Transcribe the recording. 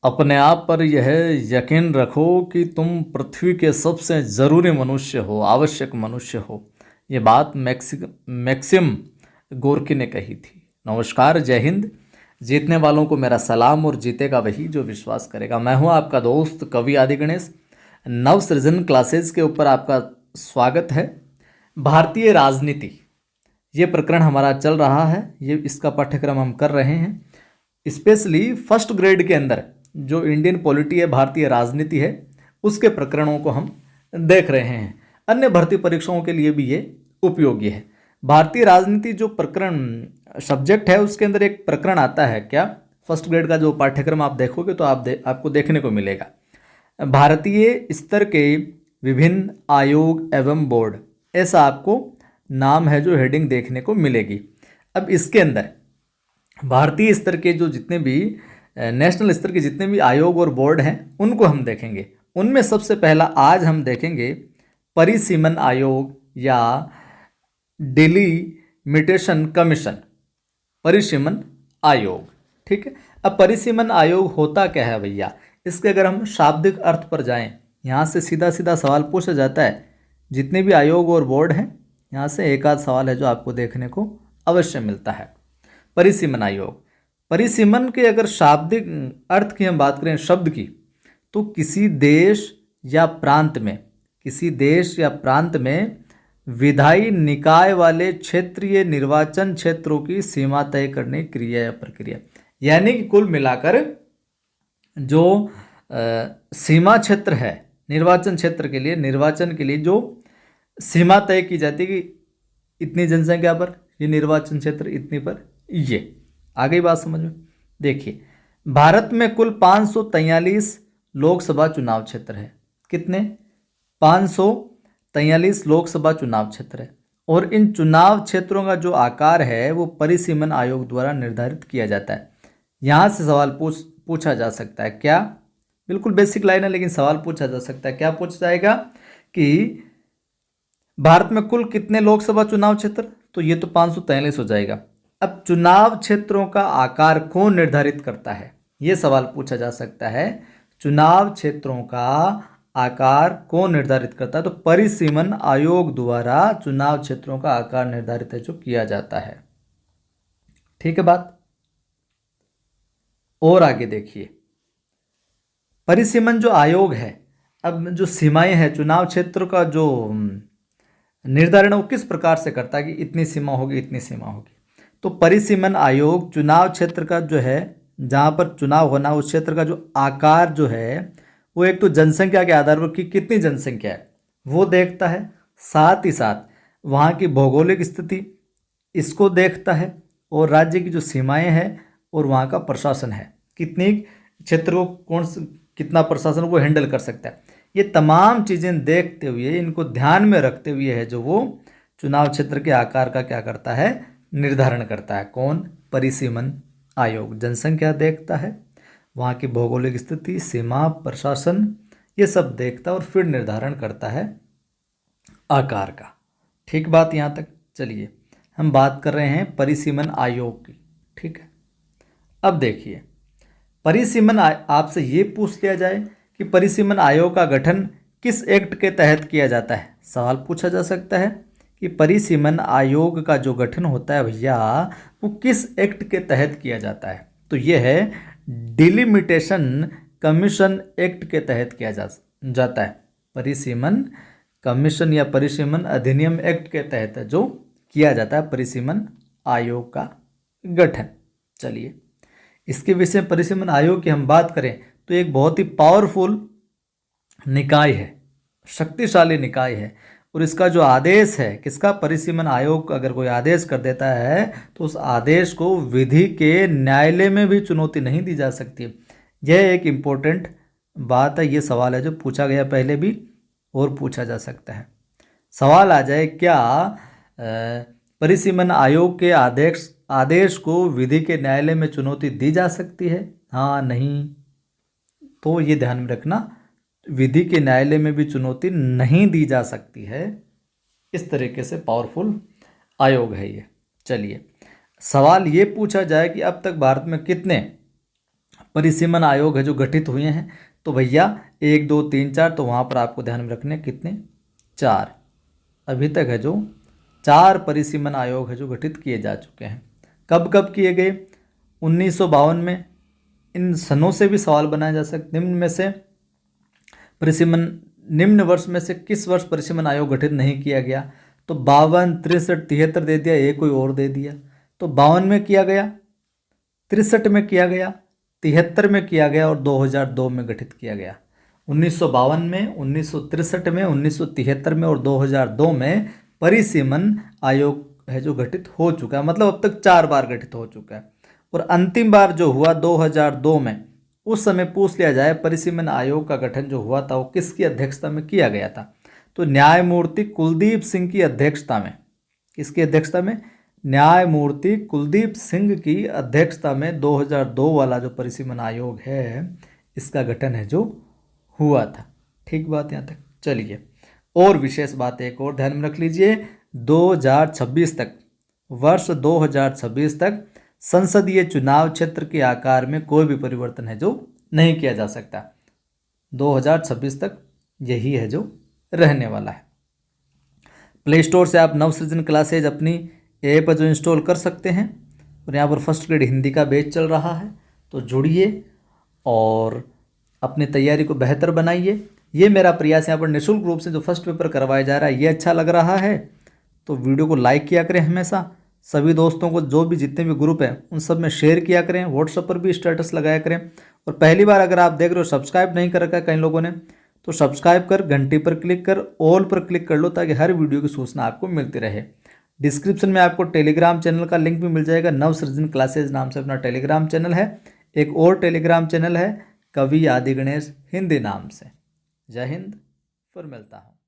अपने आप पर यह यकीन रखो कि तुम पृथ्वी के सबसे ज़रूरी मनुष्य हो, आवश्यक मनुष्य हो। ये बात मैक्सिम गोर्की ने कही थी। नमस्कार, जय हिंद। जीतने वालों को मेरा सलाम और जीतेगा वही जो विश्वास करेगा। मैं हूँ आपका दोस्त कवि आदि गणेश। नव सृजन क्लासेस के ऊपर आपका स्वागत है। भारतीय राजनीति ये प्रकरण हमारा चल रहा है, ये इसका पाठ्यक्रम हम कर रहे हैं। स्पेशली फर्स्ट ग्रेड के अंदर जो इंडियन पॉलिटी है, भारतीय राजनीति है, उसके प्रकरणों को हम देख रहे हैं। अन्य भर्ती परीक्षाओं के लिए भी ये उपयोगी है। भारतीय राजनीति जो प्रकरण सब्जेक्ट है, उसके अंदर एक प्रकरण आता है क्या, फर्स्ट ग्रेड का जो पाठ्यक्रम आप देखोगे तो आपको देखने को मिलेगा, भारतीय स्तर के विभिन्न आयोग एवं बोर्ड, ऐसा आपको नाम है जो हेडिंग देखने को मिलेगी। अब इसके अंदर भारतीय स्तर के जो जितने भी नेशनल स्तर के जितने भी आयोग और बोर्ड हैं उनको हम देखेंगे। उनमें सबसे पहला आज हम देखेंगे परिसीमन आयोग या डिलिमिटेशन कमीशन, परिसीमन आयोग। ठीक है, अब परिसीमन आयोग होता क्या है भैया, इसके अगर हम शाब्दिक अर्थ पर जाएं, यहाँ से सीधा सीधा सवाल पूछा जाता है। जितने भी आयोग और बोर्ड हैं, यहाँ से एक आध सवाल है जो आपको देखने को अवश्य मिलता है। परिसीमन आयोग, परिसीमन के अगर शाब्दिक अर्थ की हम बात करें शब्द की, तो किसी देश या प्रांत में विधायी निकाय वाले क्षेत्रीय निर्वाचन क्षेत्रों की सीमा तय करने की क्रिया या प्रक्रिया। यानी कि कुल मिलाकर जो सीमा क्षेत्र है निर्वाचन क्षेत्र के लिए, निर्वाचन के लिए जो सीमा तय की जाती है कि इतनी जनसंख्या पर ये निर्वाचन क्षेत्र, इतनी पर ये। आ गई बात समझ में। देखिए, भारत में कुल 543 लोकसभा चुनाव क्षेत्र है। कितने? 543 लोकसभा चुनाव क्षेत्र है। और इन चुनाव क्षेत्रों का जो आकार है वो परिसीमन आयोग द्वारा निर्धारित किया जाता है। यहाँ से सवाल पूछा जा सकता है क्या, बिल्कुल बेसिक लाइन है लेकिन सवाल पूछा जा सकता है। क्या पूछा जाएगा कि भारत में कुल कितने लोकसभा चुनाव क्षेत्र, तो ये तो 543 हो जाएगा। अब चुनाव क्षेत्रों का आकार कौन निर्धारित करता है, ये सवाल पूछा जा सकता है। चुनाव क्षेत्रों का आकार कौन निर्धारित करता है, तो परिसीमन आयोग द्वारा चुनाव क्षेत्रों का आकार निर्धारित है जो किया जाता है। ठीक है बात। और आगे देखिए, परिसीमन जो आयोग है, अब जो सीमाएं हैं चुनाव क्षेत्र का जो निर्धारण वो किस प्रकार से करता है कि इतनी सीमा होगी, इतनी सीमा होगी। तो परिसीमन आयोग चुनाव क्षेत्र का जो है, जहाँ पर चुनाव होना, उस क्षेत्र का जो आकार जो है वो एक तो जनसंख्या के आधार पर कि कितनी जनसंख्या है वो देखता है, साथ ही साथ वहाँ की भौगोलिक स्थिति इसको देखता है, और राज्य की जो सीमाएं हैं और वहाँ का प्रशासन है, कितनी क्षेत्र को कितना प्रशासन वो हैंडल कर सकता है। ये तमाम चीज़ें देखते हुए, इनको ध्यान में रखते हुए है जो वो चुनाव क्षेत्र के आकार का क्या करता है, निर्धारण करता है। कौन? परिसीमन आयोग। जनसंख्या देखता है, वहाँ की भौगोलिक स्थिति, सीमा, प्रशासन, ये सब देखता है और फिर निर्धारण करता है आकार का। ठीक बात यहाँ तक। चलिए, हम बात कर रहे हैं परिसीमन आयोग की। ठीक है, अब देखिए, परिसीमन आपसे ये पूछ लिया जाए कि परिसीमन आयोग का गठन किस एक्ट के तहत किया जाता है, सवाल पूछा जा सकता है कि परिसीमन आयोग का जो गठन होता है भैया वो किस एक्ट के तहत किया जाता है। तो ये है डिलिमिटेशन कमीशन एक्ट के तहत किया जाता है। परिसीमन कमीशन या परिसीमन अधिनियम एक्ट के तहत जो किया जाता है परिसीमन आयोग का गठन। चलिए, इसके विषय परिसीमन आयोग की हम बात करें तो एक बहुत ही पावरफुल निकाय है, शक्तिशाली निकाय है। और इसका जो आदेश है किसका, परिसीमन आयोग का अगर कोई आदेश कर देता है तो उस आदेश को विधि के न्यायालय में भी चुनौती नहीं दी जा सकती। यह एक इम्पोर्टेंट बात है। ये सवाल है जो पूछा गया पहले भी और पूछा जा सकता है। सवाल आ जाए, क्या परिसीमन आयोग के आदेश को विधि के न्यायालय में चुनौती दी जा सकती है, हाँ नहीं, तो ये ध्यान में रखना, विधि के न्यायालय में भी चुनौती नहीं दी जा सकती है। इस तरीके से पावरफुल आयोग है ये। चलिए, सवाल ये पूछा जाए कि अब तक भारत में कितने परिसीमन आयोग है जो गठित हुए हैं, तो भैया 1 2 3 4, तो वहाँ पर आपको ध्यान में रखने कितने, 4 अभी तक है जो 4 परिसीमन आयोग है जो गठित किए जा चुके हैं। कब कब किए गए, 1952 में। इन सनों से भी सवाल बनाया जा सकते। निम्न वर्ष में से किस वर्ष परिसीमन आयोग गठित नहीं किया गया, तो 52 63 73 दे दिया, एक कोई और दे दिया। तो 52 में किया गया, 63 में किया गया, 73 में किया गया और 2002 में गठित किया गया। 1952 में, 1963 में, 1973 में और 2002 में परिसीमन आयोग है जो गठित हो चुका है, मतलब अब तक 4 बार गठित हो चुका है। और अंतिम बार जो हुआ 2002 में, उस समय पूछ लिया जाए परिसीमन आयोग का गठन जो हुआ था वो किसकी अध्यक्षता में किया गया था, तो न्यायमूर्ति कुलदीप सिंह की अध्यक्षता में। किसकी अध्यक्षता में, न्यायमूर्ति कुलदीप सिंह की अध्यक्षता में 2002 वाला जो परिसीमन आयोग है इसका गठन है जो हुआ था। ठीक बात यहाँ तक। चलिए और विशेष बात एक और ध्यान में रख लीजिए, 2026 तक, वर्ष 2026 तक संसदीय चुनाव क्षेत्र के आकार में कोई भी परिवर्तन है जो नहीं किया जा सकता। 2026 तक यही है जो रहने वाला है। प्ले स्टोर से आप नवसृजन क्लासेज अपनी ऐप जो इंस्टॉल कर सकते हैं, और यहाँ पर फर्स्ट ग्रेड हिंदी का बैच चल रहा है, तो जुड़िए और अपनी तैयारी को बेहतर बनाइए। ये मेरा प्रयास यहाँ पर निःशुल्क रूप से जो फर्स्ट पेपर करवाया जा रहा है, ये अच्छा लग रहा है तो वीडियो को लाइक किया करें हमेशा। सभी दोस्तों को, जो भी जितने भी ग्रुप हैं उन सब में शेयर किया करें, व्हाट्सएप पर भी स्टेटस लगाया करें। और पहली बार अगर आप देख रहे हो, सब्सक्राइब नहीं कर रखा है कई लोगों ने, तो सब्सक्राइब कर, घंटी पर क्लिक कर, ऑल पर क्लिक कर लो, ताकि हर वीडियो की सूचना आपको मिलती रहे। डिस्क्रिप्शन में आपको टेलीग्राम चैनल का लिंक भी मिल जाएगा। नवसृजन क्लासेज नाम से अपना टेलीग्राम चैनल है। एक और टेलीग्राम चैनल है कवि आदि गणेश हिंदी नाम से। जय हिंद, फिर मिलता हूँ।